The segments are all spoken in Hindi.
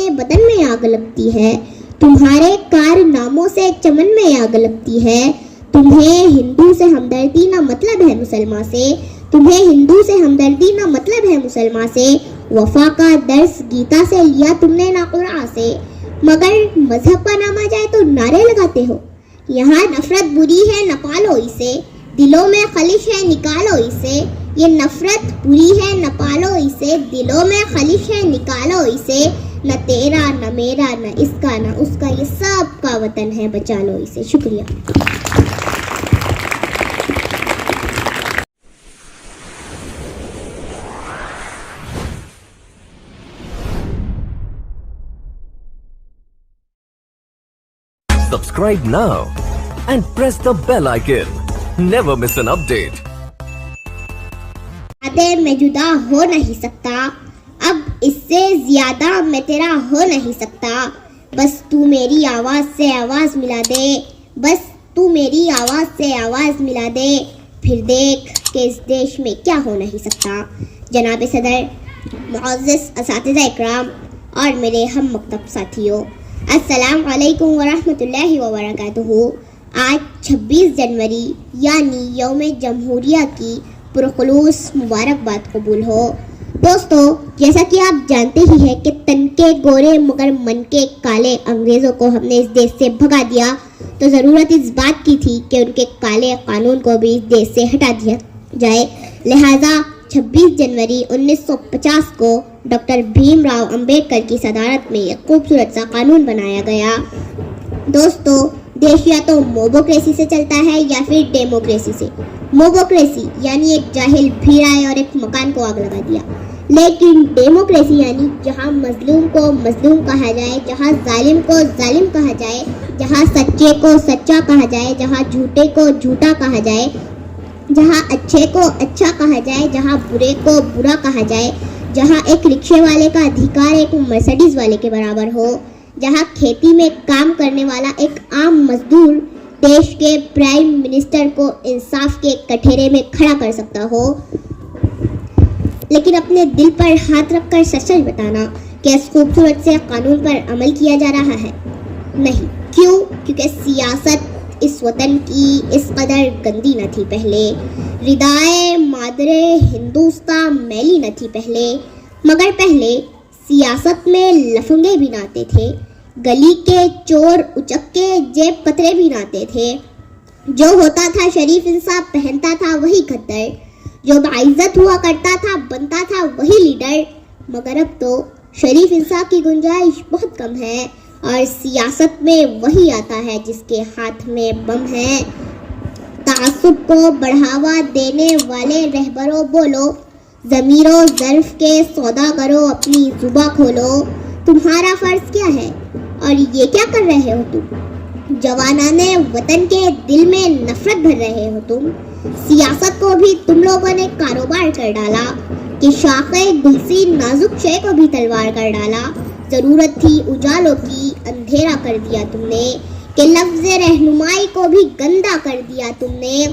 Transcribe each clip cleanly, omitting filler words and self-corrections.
से बदन में आग लगती है, तुम्हारे कारनामों से चमन में आग लगती है। तुम्हें हिंदू से हमदर्दी ना मतलब है मुसलमान से, तुम्हें हिंदू से हमदर्दी ना मतलब है मुसलमान से। वफा का दर्स गीता से लिया तुमने ना कुरान से, मगर मजहब का नाम आ जाए तो नारे लगाते हो। यहाँ नफरत बुरी है न पालो इसे, दिलों में खलिश है निकालो इसे। ये नफरत बुरी है न पालो इसे, दिलों में खलिश है निकालो इसे। न तेरा न मेरा न इसका न उसका, ये सब का वतन है, बचा लो इसे। शुक्रिया। Subscribe now and press the bell icon. Never miss an update. मैं जुदा हो नहीं सकता, अब इससे ज्यादा मैं तेरा हो नहीं सकता। बस तू मेरी आवाज से आवाज मिला दे, बस तू मेरी आवाज से आवाज मिला दे, फिर देख कि इस देश में क्या हो नहीं सकता। जनाब सदर, मुअज़्ज़िज़ असातिज़ा इकराम और मेरे हम मकतब साथियों, अस्सलाम वालेकुम वरहमतुल्लाहि वबरकातुहू। आज 26 जनवरी यानी यौम जमहूरिया की पुरखुलूस मुबारकबाद कबूल हो। दोस्तों, जैसा कि आप जानते ही हैं कि तन के गोरे मगर मन के काले अंग्रेज़ों को हमने इस देश से भगा दिया, तो ज़रूरत इस बात की थी कि उनके काले कानून को भी इस देश से हटा दिया जाए। लिहाजा 26 जनवरी 1950 को डॉक्टर भीमराव अंबेडकर की सदारत में एक खूबसूरत सा कानून बनाया गया। दोस्तों, देश या तो मोबोक्रेसी से चलता है या फिर डेमोक्रेसी से। मोबोक्रेसी यानी एक जाहिल भीड़ आए और एक मकान को आग लगा दिया, लेकिन डेमोक्रेसी यानी जहां मजलूम को मजलूम कहा जाए, जहां जालिम को जालिम कहा जाए, जहां सच्चे को सच्चा कहा जाए, जहां झूठे को झूठा कहा जाए, जहां अच्छे को अच्छा कहा जाए, जहां बुरे को बुरा कहा जाए, जहां एक रिक्शे वाले का अधिकार एक मर्सिडीज वाले के बराबर हो, जहां खेती में काम करने वाला एक आम मजदूर देश के प्राइम मिनिस्टर को इंसाफ के कठेरे में खड़ा कर सकता हो। लेकिन अपने दिल पर हाथ रखकर सच बताना कि इस खूबसूरत से कानून पर अमल किया जा रहा है? नहीं। क्यों? क्योंकि सियासत इस वतन की इस कदर गंदी न थी पहले, रिदाए मादरे हिंदुस्तान मैली न थी पहले, मगर पहले सियासत में लफंगे भी नाते थे, गली के चोर उचक्के जेब कतरे भी नाते थे। जो होता था शरीफ इंसान पहनता था वही खद्दर, जो बाइज्जत हुआ करता था बनता था वही लीडर। मगर अब तो शरीफ इंसान की गुंजाइश बहुत कम है और सियासत में वही आता है जिसके हाथ में बम है। तासुब को बढ़ावा देने वाले रहबरों बोलो, ज़मीरो ज़र्फ के सौदा करो, अपनी जुबा खोलो। तुम्हारा फर्ज क्या है और ये क्या कर रहे हो तुम? जवानाने वतन के दिल में नफरत भर रहे हो तुम। सियासत को भी तुम लोगों ने कारोबार कर डाला कि शाखे गुलसी नाजुक शे को भी तलवार कर डाला। जरूरत थी उजालों की, अंधेरा कर दिया तुमने, कि लफ्ज़ रहनुमाई को भी गंदा कर दिया तुमने।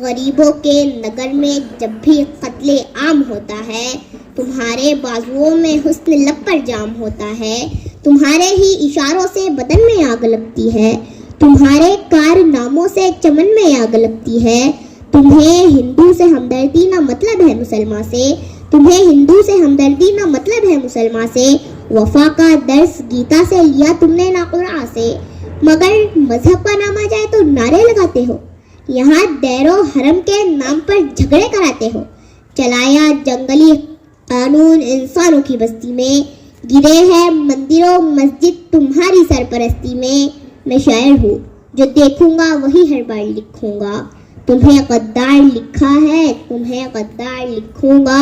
गरीबों के नगर में जब भी कत्ले आम होता है, तुम्हारे बाजुओं में हुस्न लब पर जाम होता है, तुम्हारे ही इशारों से बदन में आग लगती है, तुम्हारे कारनामों से चमन में आग लगती है। तुम्हें हिंदू से हमदर्दी ना मतलब है मुसलमान से, तुम्हें हिंदू से हमदर्दी ना मतलब है मुसलमान से। वफा का दर्स गीता से लिया तुमने ना कुरान से, मगर मजहब का नाम आ जाए तो नारे लगाते हो। यहाँ दैरो हरम के नाम पर झगड़े कराते हो। चलाया जंगली कानून इंसानों की बस्ती में, गिरे हैं मंदिरों मस्जिद तुम्हारी सरपरस्ती में। मैं शायर हूँ, जो देखूंगा वही हर बार लिखूंगा। तुम्हें गद्दार लिखा है, तुम्हें गद्दार लिखूंगा।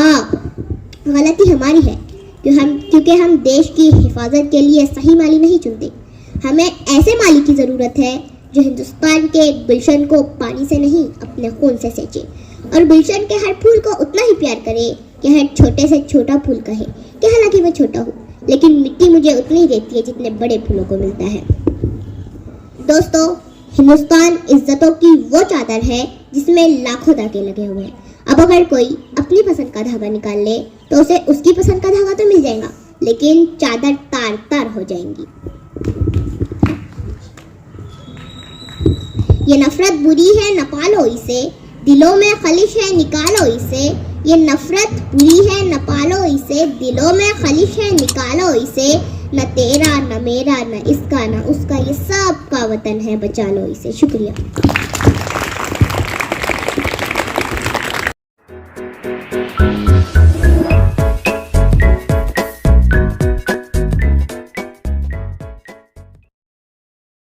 गलती हमारी है क्योंकि हम देश की हिफाजत के लिए सही माली नहीं चुनते। हमें ऐसे माली की ज़रूरत है जो हिंदुस्तान के गुलशन को पानी से नहीं अपने खून से सेंचे, और गुलशन के हर फूल को उतना ही प्यार करे कि हर छोटे से छोटा फूल कहे कि हालांकि मैं छोटा हूँ, लेकिन मिट्टी मुझे उतनी ही देती है जितने बड़े फूलों को मिलता है। दोस्तों, हिंदुस्तान इज्जतों की वो चादर है जिसमें लाखों धागे लगे हुए हैं। अब अगर कोई अपनी पसंद का धागा निकाल ले तो उसे उसकी पसंद का धागा तो मिल जाएगा, लेकिन चादर तार तार हो जाएंगी। ये नफरत बुरी है, न पालो इसे, दिलों में खलिश है, निकालो इसे। ये नफरत बुरी है, न पालो इसे, दिलों में खलिश है, निकालो इसे। न तेरा न मेरा न इसका न उसका, ये सब का वतन है, बचा लो इसे। शुक्रिया।